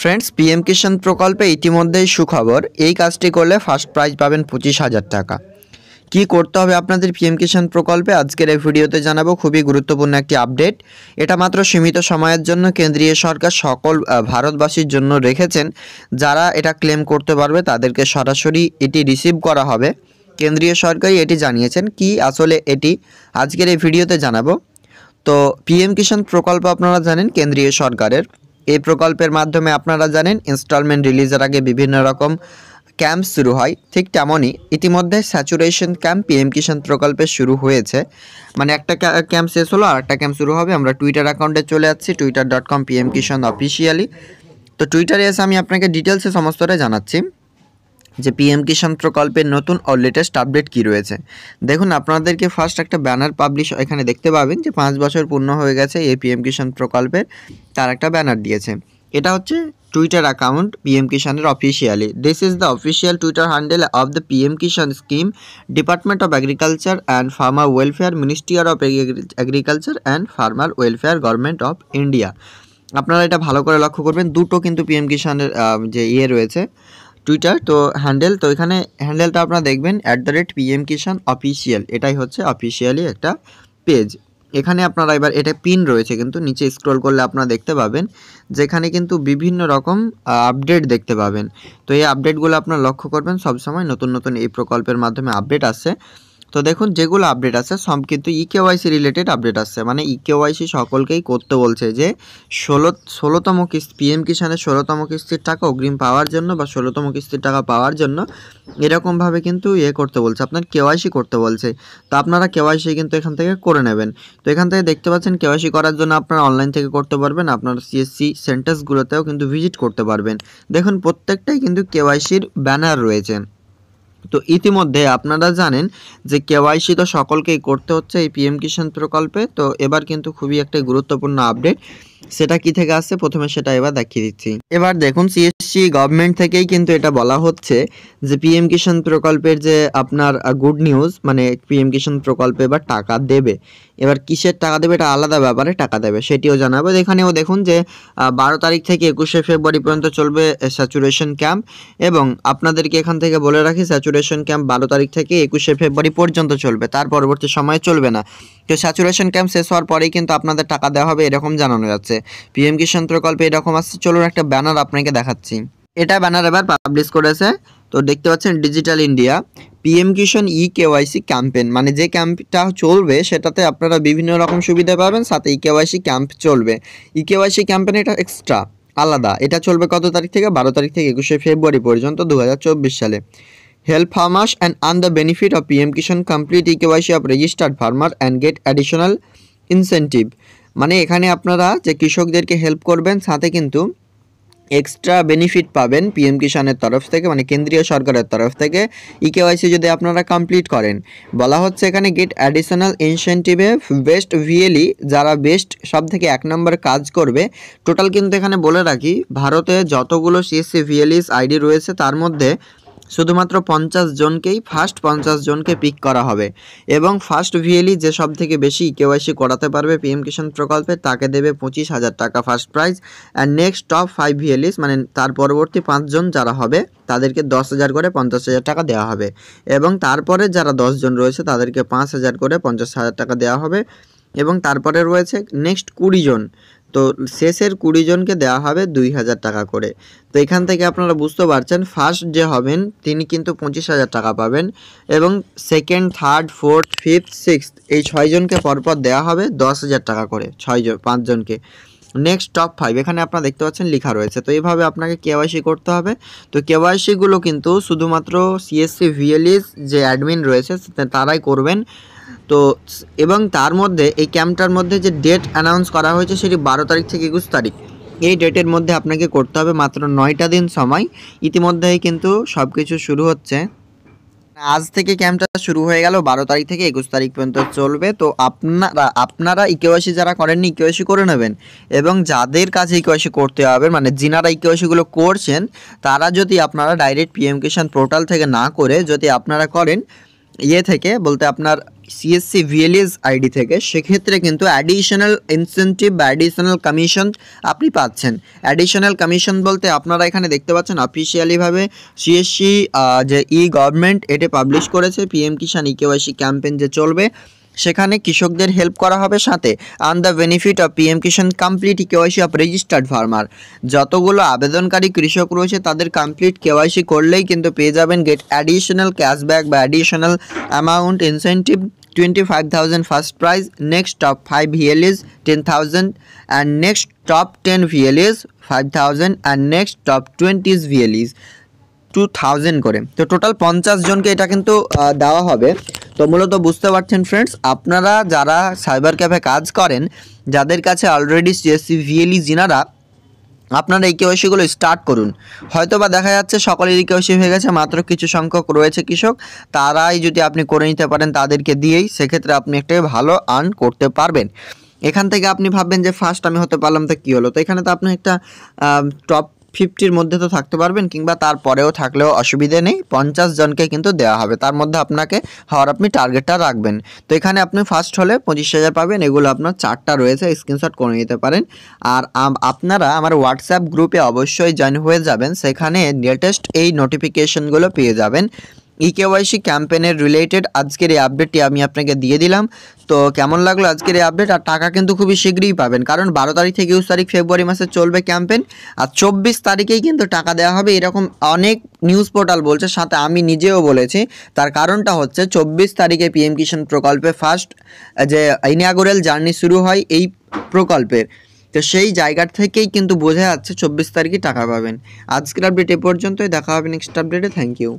Friends, PM কিষাণ প্রকল্পে ইতিমধ্যেই সুখবর। এই কাজটি করলে ফার্স্ট প্রাইজ পাবেন 25,000 টাকা। কি করতে হবে আপনাদের পিএম কিষাণ প্রকল্পে আজকের এই ভিডিওতে জানাবো। খুবই গুরুত্বপূর্ণ একটি আপডেট। এটা মাত্র সীমিত সময়ের জন্য কেন্দ্রীয় সরকার সকল ভারতবাসীর জন্য রেখেছেন। যারা এটা ক্লেম করতে পারবে তাদেরকে সরাসরি এটি রিসিভ করা হবে। কেন্দ্রীয় সরকারই এটি জানিয়েছেন। কি আসলে এটি আজকের এই ভিডিওতে জানাবো। তো পিএম কিষাণ প্রকল্প আপনারা জানেন কেন্দ্রীয় সরকারের। এই প্রকল্পের মাধ্যমে আপনারা জানেন ইনস্টলমেন্ট রিলিজের আগে বিভিন্ন রকম ক্যাম্প শুরু হয়। ঠিক তেমনই ইতিমধ্যে স্যাচুরেশন ক্যাম্প পিএম কিষাণ প্রকল্পে শুরু হয়েছে। মানে একটা ক্যাম্প শেষ হলো আর একটা ক্যাম্প শুরু হবে। আমরা টুইটার অ্যাকাউন্টে চলে যাচ্ছি, twitter.com PM Kishan অফিসিয়ালি। তো টুইটারে এসে আমি আপনাকে ডিটেলসে সমস্তটা জানাচ্ছি যে পিএম কিষাণ প্রকল্পের নতুন ও লেটেস্ট আপডেট কী রয়েছে। দেখুন, আপনাদেরকে ফার্স্ট একটা ব্যানার পাবলিশ এখানে দেখতে পাবেন যে 5 বছর পূর্ণ হয়ে গেছে এই পিএম কিষাণ প্রকল্পের, তার একটা ব্যানার দিয়েছে। এটা হচ্ছে টুইটার অ্যাকাউন্ট পিএম কিষাণের officially. This is the official Twitter handle of the PM Kisan scheme, department of agriculture and farmer welfare, ministry of agriculture and farmer welfare, government of India. আপনারা এটা ভালো করে লক্ষ্য করবেন, দুটো কিন্তু পিএম কিষাণের যে রয়েছে টুইটার তো হ্যান্ডেল। তো এখানে হ্যান্ডেলটা আপনারা দেখবেন @PM Kishan অফিসিয়াল। এটাই হচ্ছে অফিসিয়ালি একটা পেজ। এখানে আপনারা এবার এটা পিন রয়েছে, কিন্তু নিচে স্ক্রল করলে আপনারা দেখতে পাবেন যেখানে কিন্তু বিভিন্ন রকম আপডেট দেখতে পাবেন। তো এই আপডেটগুলো আপনারা লক্ষ্য করবেন, সবসময় নতুন নতুন এই প্রকল্পের মাধ্যমে আপডেট আসছে। তো দেখুন, যেগুলো আপডেট আছে সব কিন্তু ইকেওয়াইসি রিলেটেড আপডেট আসছে। মানে ইকেওয়াইসি সকলকেই করতে বলছে যে 16তম কিস্তি পিএম কিষাণের 16তম কিস্তির টাকা অগ্রিম পাওয়ার জন্য বা 16তম কিস্তির টাকা পাওয়ার জন্য এরকমভাবে কিন্তু করতে বলছে, আপনার কেওয়াইসি করতে বলছে। তো আপনারা কেওয়াইসি কিন্তু এখান থেকে করে নেবেন। তো এখান থেকে দেখতে পাচ্ছেন কেওয়াইসি করার জন্য আপনারা অনলাইন থেকে করতে পারবেন, আপনার সিএসসি সেন্টার্সগুলোতেও কিন্তু ভিজিট করতে পারবেন। দেখুন, প্রত্যেকটাই কিন্তু কেওয়াইসির ব্যানার রয়েছে। তো ইতিমধ্যে আপনারা জানেন যে কেওয়াইসি তো সকলকেই করতে হচ্ছে এই পিএম কিষাণ প্রকল্পে। তো এবার কিন্তু খুবই একটা গুরুত্বপূর্ণ আপডেট, সেটা কি থেকে আসছে প্রথমে সেটা এবার দেখিয়ে দিচ্ছি। এবার দেখুন, সিএসসি গভর্নমেন্ট থেকেই কিন্তু এটা বলা হচ্ছে যে পিএম কিষাণ প্রকল্পের যে আপনার গুড নিউজ, মানে পিএম কিষাণ প্রকল্পে এবার টাকা দেবে। এবার কিসের টাকা দেবে এটা আলাদা ব্যাপারে টাকা দেবে, সেটিও জানাবো। এখানেও দেখুন যে 12 তারিখ থেকে 21শে ফেব্রুয়ারি পর্যন্ত চলবে স্যাচুরেশন ক্যাম্প। এবং আপনাদেরকে এখান থেকে বলে রাখি, স্যাচুরেশন ক্যাম্প 12 তারিখ থেকে 21শে ফেব্রুয়ারি পর্যন্ত চলবে, তার পরবর্তী সময়ে চলবে না। তো স্যাচুরেশন ক্যাম্প শেষ হওয়ার পরেই কিন্তু আপনাদের টাকা দেওয়া হবে, এরকম জানানো যাচ্ছে। পিএম কিষাণ প্রকল্পে এরকম আসছে। চলুন একটা ব্যানার আপনাকে দেখাচ্ছি। এটা ব্যানার এবার পাবলিশ করেছে। তো দেখতে পাচ্ছেন ডিজিটাল ইন্ডিয়া পিএম কিষাণ কেওয়াইসি ক্যাম্পেইন, মানে যে ক্যাম্পটা চলবে সেটাতে আপনারা বিভিন্ন রকম সুবিধা পাবেন, সাথে কেওয়াইসি ক্যাম্প চলবে। কেওয়াইসি ক্যাম্পেইন এটা এক্সট্রা আলাদা। এটা চলবে কত তারিখ থেকে? 12 তারিখ থেকে 21শে ফেব্রুয়ারি পর্যন্ত 2024 সালে। Help farmers and earn the benefit of PM Kisan, complete KYC of registered farmer and get additional incentive. মানে এখানে আপনারা যে কৃষকদেরকে হেল্প করবেন, সাথে কিন্তু এক্সট্রা বেনিফিট পাবেন পিএম কিষাণের তরফ থেকে, মানে কেন্দ্রীয় সরকারের তরফ থেকে কেওয়াইসি যদি আপনারা কমপ্লিট করেন। বলা হচ্ছে এখানে গেট অ্যাডিশনাল ইনসেন্টিভে বেস্ট ভিএলই, যারা বেস্ট সব থেকে 1 নম্বর কাজ করবে। টোটাল কিন্তু এখানে বলে রাখি, ভারতে যতগুলো সিএসসি ভিএলইস আইডি রয়েছে তার মধ্যে শুধুমাত্র 50 জনকেই, ফার্স্ট 50 জনকে পিক করা হবে। এবং ফার্স্ট ভিএলই যে সব থেকে বেশি কেওয়াইসি করাতে পারবে পিএম কিষাণ প্রকল্পে, তাকে দেবে 25,000 টাকা first prize. And next top 5 ভিএলইস, মানে তার পরবর্তী 5 জন যারা হবে তাদেরকে 10,000 করে 50,000 টাকা দেওয়া হবে। এবং তারপরে যারা 10 জন রয়েছে তাদেরকে 5,000 করে 50,000 টাকা দেওয়া হবে। এবং তারপরে রয়েছে নেক্সট 20 জন, তো শেষের 20 জনকে দেওয়া হবে 2,000 টাকা করে। তো এখান থেকে আপনারা বুঝতে পারছেন, ফার্স্ট যে হবেন তিনি কিন্তু 25,000 টাকা পাবেন। এবং second, third, fourth, fifth, sixth এই 6 জনকে পরপর দেওয়া হবে 10,000 টাকা করে, 5 জনকে। নেক্সট টপ 5 এখানে আপনারা দেখতে পাচ্ছেন লেখা রয়েছে। তো এইভাবে আপনাকে কেওয়াইসি করতে হবে। তো কেওয়াইসিগুলো কিন্তু শুধুমাত্র সিএসসি ভিএলইস যে অ্যাডমিন রয়েছে তারাই করবেন। তো এবং তার মধ্যে এই ক্যাম্পটার মধ্যে যে ডেট অ্যানাউন্স করা হয়েছে সেটি 12 তারিখ থেকে 21 তারিখ। এই ডেটের মধ্যে আপনাকে করতে হবে, মাত্র 9টা দিন সময়। ইতিমধ্যেই কিন্তু সব কিছু শুরু হচ্ছে। আজ থেকে ক্যাম্পটা শুরু হয়ে গেল, 12 তারিখ থেকে 21 তারিখ পর্যন্ত চলবে। তো আপনারা কেওয়াইসি যারা করেননি কেওয়াইসি করে নেবেন। এবং যাদের কাছে কেওয়াইসি করতে হবে, মানে যিনারা কেওয়াইসিগুলো করছেন, তারা যদি আপনারা ডাইরেক্ট পিএম কিষাণ পোর্টাল থেকে না করে যদি আপনারা করেন থেকে বলতে আপনার সিএসসি ভিএলএস আইডি থেকে, সেক্ষেত্রে কিন্তু অ্যাডিশনাল ইনসেন্টিভ বা অ্যাডিশনাল কমিশন আপনি পাচ্ছেন। অ্যাডিশনাল কমিশন বলতে আপনারা এখানে দেখতে পাচ্ছেন অফিসিয়ালিভাবে সিএসসি যে গভর্নমেন্ট এটা পাবলিশ করেছে পিএম কিষাণ ইকেওয়াইসি ক্যাম্পেইন যে চলবে, সেখানে কৃষকদের হেল্প করা হবে। সাথে on the benefit of PM Kisan complete KYC of registered farmer, যতগুলো আবেদনকারী কৃষক রয়েছে তাদের কমপ্লিট কেওয়াইসি করলেই কিন্তু পেয়ে যাবেন গেট অ্যাডিশনাল ক্যাশব্যাক বা additional amount incentive 25,000 first prize, next top 5 VLEs 10,000 and next top 10 VLEs 5,000 and next top 20 VLEs 2,000 করে। তো টোটাল 50 জনকে এটা কিন্তু দেওয়া হবে। তো মূলত বুঝতে পারছেন ফ্রেন্ডস, আপনারা যারা সাইবার ক্যাফে কাজ করেন, যাদের কাছে অলরেডি সিএসসি ভিএলই জিনারা, আপনারা এই কেওয়াইসিগুলো স্টার্ট করুন। হয়তো বা দেখা যাচ্ছে সকলেরই কেওয়াইসি হয়ে গেছে, মাত্র কিছু সংখ্যক রয়েছে কৃষক, তারাই যদি আপনি করে নিতে পারেন তাদেরকে দিয়েই, সেক্ষেত্রে আপনি একটা ভালো আর্ন করতে পারবেন। এখান থেকে আপনি ভাববেন যে ফার্স্ট আমি হতে পারলাম তো কী হলো, তো এখানে তো আপনি একটা টপ 50-র মধ্যে তো থাকতে পারবেন, কিংবা তারপরেও থাকলেও অসুবিধে নেই। 50 জনকে কিন্তু দেওয়া হবে, তার মধ্যে আপনাকে হওয়ার আপনি টার্গেটটা রাখবেন। তো এখানে আপনি ফার্স্ট হলে 25,000 পাবেন। এগুলো আপনার 4টা রয়েছে, স্ক্রিনশট করে নিতে পারেন। আর আপনারা আমার হোয়াটসঅ্যাপ গ্রুপে অবশ্যই জয়েন হয়ে যাবেন, সেখানে লেটেস্ট এই নোটিফিকেশনগুলো পেয়ে যাবেন। ইকেওয়াইসি ক্যাম্পেইনের রিলেটেড আজকের এই আপডেটটি আমি আপনাকে দিয়ে দিলাম। তো কেমন লাগলো আজকের এই আপডেট? আর টাকা কিন্তু খুবই শীঘ্রই পাবেন, কারণ 12 তারিখ থেকে 21 তারিখ ফেব্রুয়ারি মাসে চলবে ক্যাম্পেইন, আর 24 তারিখেই কিন্তু টাকা দেওয়া হবে, এরকম অনেক নিউজ পোর্টাল বলছে, সাথে আমি নিজেও বলেছি। তার কারণটা হচ্ছে 24 তারিখে পিএম কিষাণ প্রকল্পে ফার্স্ট যে ইনঅগুরাল জার্নি শুরু হয় এই প্রকল্পের, তো সেই জায়গা থেকেই কিন্তু বোঝা যাচ্ছে 24 তারিখে টাকা পাবেন। আজকের আপডেট এ পর্যন্তই, দেখা হবে নেক্সট আপডেটে। Thank you.